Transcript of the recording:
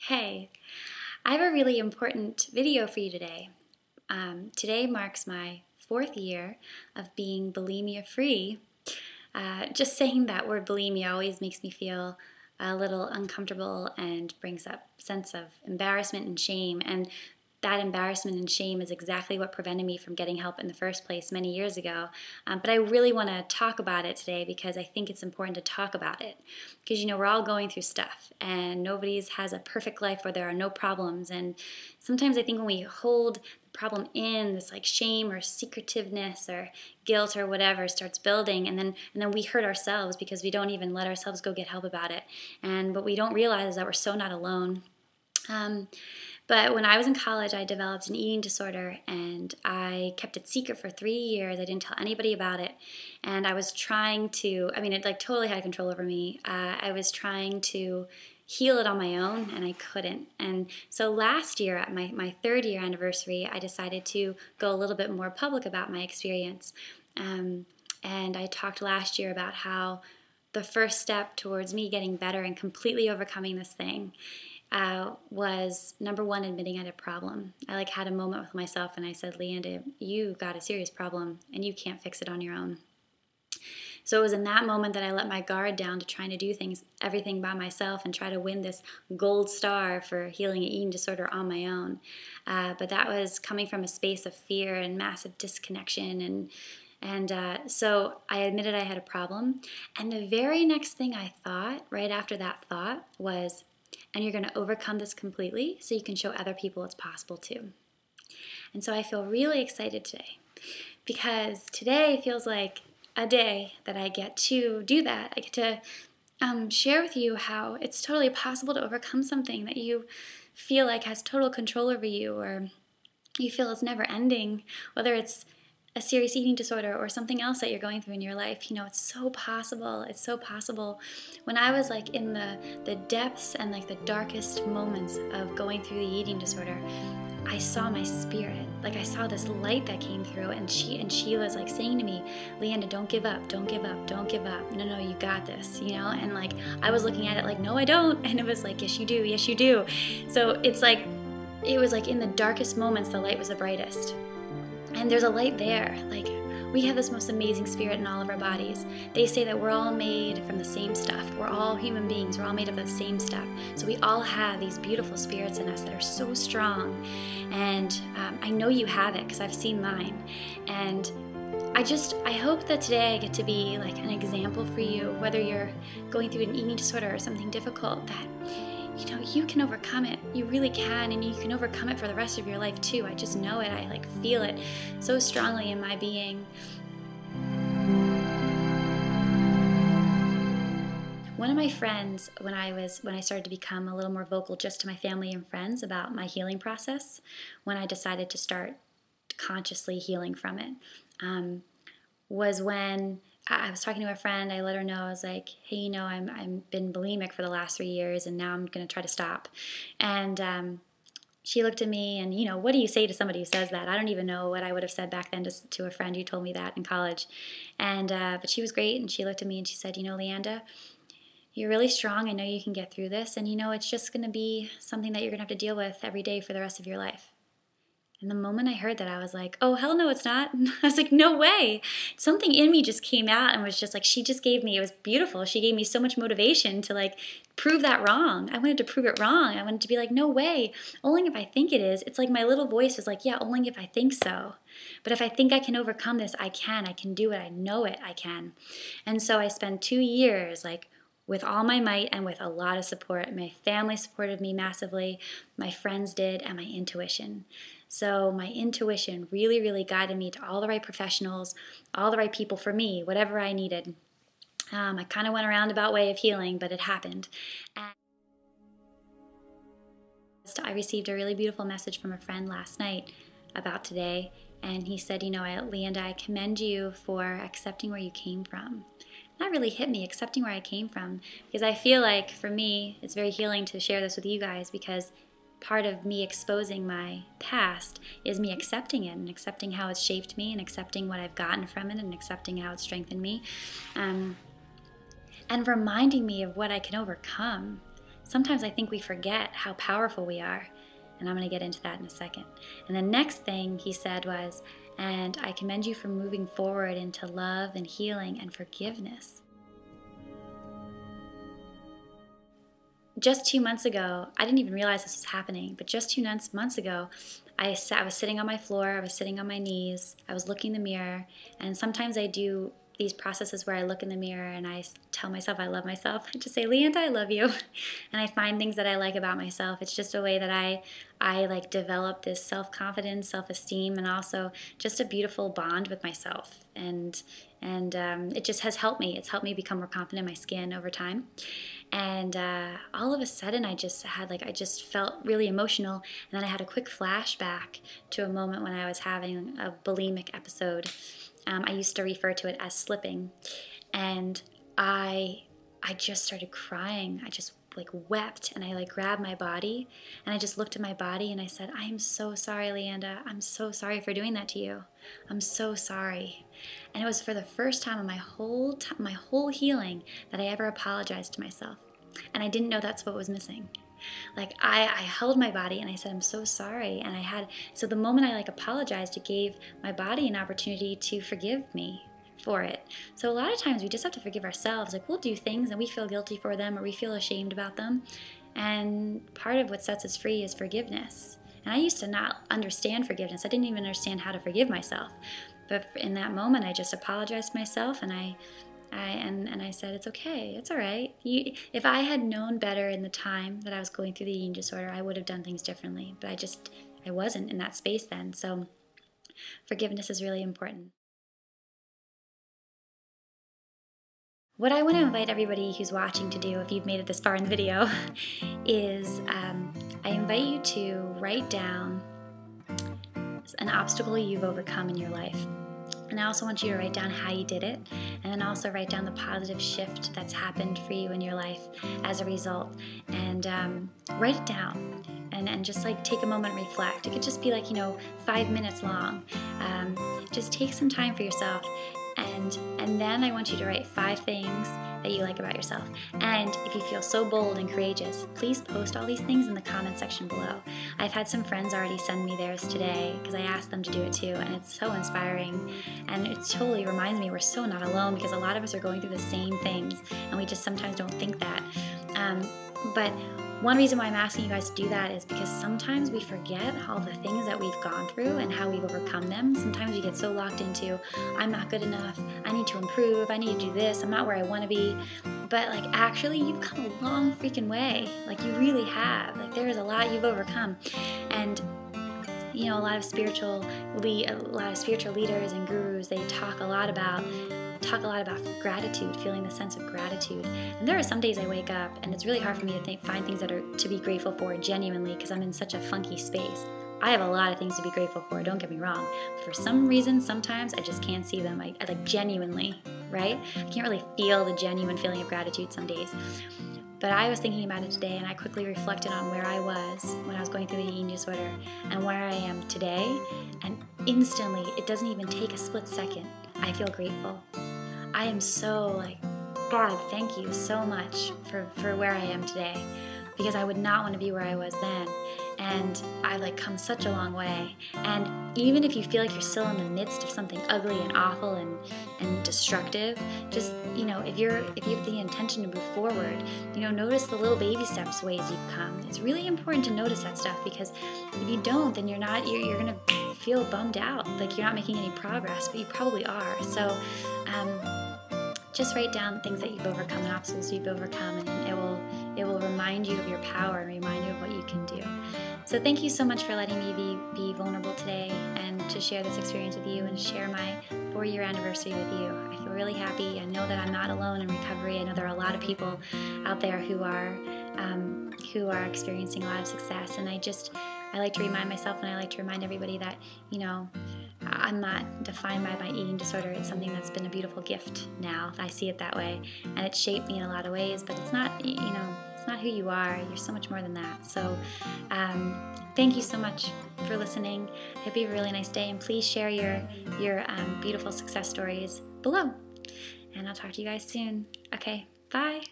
Hey, I have a really important video for you today. Today marks my 4th year of being bulimia-free. Just saying that word bulimia always makes me feel a little uncomfortable and brings up a sense of embarrassment and shame. And that embarrassment and shame is exactly what prevented me from getting help in the first place many years ago. But I really want to talk about it today because I think it's important to talk about it. Because, we're all going through stuff and nobody has a perfect life where there are no problems. And sometimes I think when we hold the problem in, this like shame or secretiveness or guilt or whatever starts building, and then we hurt ourselves because we don't even let ourselves go get help about it. And what we don't realize is that we're so not alone. But when I was in college, I developed an eating disorder, and I kept it secret for 3 years. I didn't tell anybody about it, and I was trying to, it like totally had control over me. I was trying to heal it on my own, and I couldn't. And so last year, at my 3rd year anniversary, I decided to go a little bit more public about my experience. And I talked last year about how the first step towards me getting better and completely overcoming this thing was, number one, admitting I had a problem. I had a moment with myself and I said, Lianda, you got a serious problem and you can't fix it on your own. So it was in that moment that I let my guard down to trying to do everything by myself and try to win this gold star for healing an eating disorder on my own. But that was coming from a space of fear and massive disconnection. And so I admitted I had a problem. And the very next thing I thought, right after that thought, was, and you're going to overcome this completely so you can show other people it's possible too. And so I feel really excited today because today feels like a day that I get to do that. I get to share with you how it's totally possible to overcome something that you feel like has total control over you, or you feel is never ending, whether it's a serious eating disorder or something else that you're going through in your life. It's so possible. It's so possible. When I was in the depths and the darkest moments of going through the eating disorder, I saw my spirit. I saw this light that came through, and she was saying to me, Lianda, don't give up, don't give up, don't give up. No, you got this, And I was looking at it no, I don't. And it was yes, you do, yes, you do. So it was in the darkest moments, the light was the brightest. And there's a light there. We have this most amazing spirit in all of our bodies. They say that we're all made from the same stuff. We're all human beings. We're all made of the same stuff. So we all have these beautiful spirits in us that are so strong. And I know you have it because I've seen mine. And I hope that today I get to be an example for you, whether you're going through an eating disorder or something difficult, that you can overcome it. You really can, and you can overcome it for the rest of your life too. I just know it. I feel it so strongly in my being. One of my friends, when I started to become a little more vocal just to my family and friends about my healing process, when I decided to start consciously healing from it, was when I was talking to a friend. I let her know, I was like, hey, I've been bulimic for the last 3 years, and now I'm going to try to stop. And she looked at me, and, what do you say to somebody who says that? I don't even know what I would have said back then to a friend who told me that in college. And but she was great, and she looked at me and she said, Lianda, you're really strong. I know you can get through this, and, it's just going to be something that you're going to have to deal with every day for the rest of your life. And the moment I heard that, I was like, oh, hell no, it's not. And I was like, no way. Something in me just came out and was just she just gave me, it was beautiful. She gave me so much motivation to prove that wrong. I wanted to prove it wrong. I wanted to be no way. Only if I think it is. It's my little voice was yeah, only if I think so. But if I think I can overcome this, I can do it. I know it, I can. And so I spent 2 years with all my might and with a lot of support. My family supported me massively, my friends did, and my intuition. So my intuition really, really guided me to all the right professionals, all the right people for me, whatever I needed. I kind of went a roundabout way of healing, but it happened. And I received a really beautiful message from a friend last night about today, and he said, Lianda, I commend you for accepting where you came from. That really hit me, accepting where I came from, because I feel for me, it's very healing to share this with you guys, because part of me exposing my past is me accepting it and accepting how it's shaped me and accepting what I've gotten from it and accepting how it's strengthened me, and reminding me of what I can overcome. sometimes I think we forget how powerful we are. And I'm going to get into that in a second. And the next thing he said was, and I commend you for moving forward into love and healing and forgiveness. Just 2 months ago, I didn't even realize this was happening, but just 2 months ago, I was sitting on my floor, I was sitting on my knees, I was looking in the mirror, and sometimes I do these processes where I look in the mirror and I tell myself I love myself. I just say, Lianda, I love you. And I find things that I like about myself. It's just a way that I like develop this self-confidence, self-esteem, and also just a beautiful bond with myself. And it just has helped me. It's helped me become more confident in my skin over time. And all of a sudden, I just felt really emotional. And then I had a quick flashback to a moment when I was having a bulimic episode. I used to refer to it as slipping, and I just started crying. I just like wept, and I like grabbed my body, and I just looked at my body, and I said, I am so sorry, Lianda. I'm so sorry for doing that to you. I'm so sorry. And it was for the first time in my whole healing that I ever apologized to myself, and I didn't know that's what was missing. Like I held my body and I said, I'm so sorry. And so the moment I like apologized, it gave my body an opportunity to forgive me for it. So a lot of times we just have to forgive ourselves. Like we'll do things and we feel guilty for them or we feel ashamed about them. And part of what sets us free is forgiveness. And I used to not understand forgiveness. I didn't even understand how to forgive myself. But in that moment, I just apologized to myself, and I said, it's okay, it's all right. If I had known better in the time that I was going through the eating disorder, I would have done things differently. But I wasn't in that space then. So forgiveness is really important. What I want to invite everybody who's watching to do, if you've made it this far in the video, is I invite you to write down an obstacle you've overcome in your life. And I also want you to write down how you did it, and then also write down the positive shift that's happened for you in your life as a result. And write it down, and just like take a moment and reflect. It could just be like 5 minutes long. Just take some time for yourself, and then I want you to write 5 things that you like about yourself. And if you feel so bold and courageous, please post all these things in the comment section below. I've had some friends already send me theirs today because I asked them to do it too, and it's so inspiring, and it totally reminds me we're so not alone, because a lot of us are going through the same things and we just sometimes don't think that. But one reason why I'm asking you guys to do that is because sometimes we forget all the things that we've gone through and how we've overcome them. Sometimes we get so locked into, I'm not good enough, I need to improve, I need to do this, I'm not where I want to be. But like actually you've come a long freaking way. Like you really have. Like there is a lot you've overcome. And a lot of spiritual leaders and gurus, they talk a lot about gratitude, feeling the sense of gratitude. And there are some days I wake up and it's really hard for me to find things that are to be grateful for genuinely, because I'm in such a funky space. I have a lot of things to be grateful for, don't get me wrong. For some reason, sometimes I just can't see them, I like genuinely, right? I can't really feel the genuine feeling of gratitude some days. But I was thinking about it today, and I quickly reflected on where I was when I was going through the eating disorder and where I am today. And instantly, it doesn't even take a split second, I feel grateful. I am so like, God, thank you so much for where I am today, because I would not want to be where I was then. And I've like come such a long way. And even if you feel like you're still in the midst of something ugly and awful and destructive, just, if you have the intention to move forward, notice the little baby steps ways you've come. It's really important to notice that stuff, because if you don't, then you're going to feel bummed out, like you're not making any progress, but you probably are. So just write down things that you've overcome and obstacles you've overcome, and it will remind you of your power and remind you of what you can do. So thank you so much for letting me be vulnerable today and to share this experience with you and share my 4-year anniversary with you. I feel really happy. I know that I'm not alone in recovery. I know there are a lot of people out there who are experiencing a lot of success, and I like to remind myself, and I like to remind everybody that, I'm not defined by my eating disorder. It's something that's been a beautiful gift now. I see it that way, and it's shaped me in a lot of ways, but it's not, it's not who you are. You're so much more than that. So thank you so much for listening. I hope you have a really nice day, and please share your beautiful success stories below. And I'll talk to you guys soon. Okay, bye.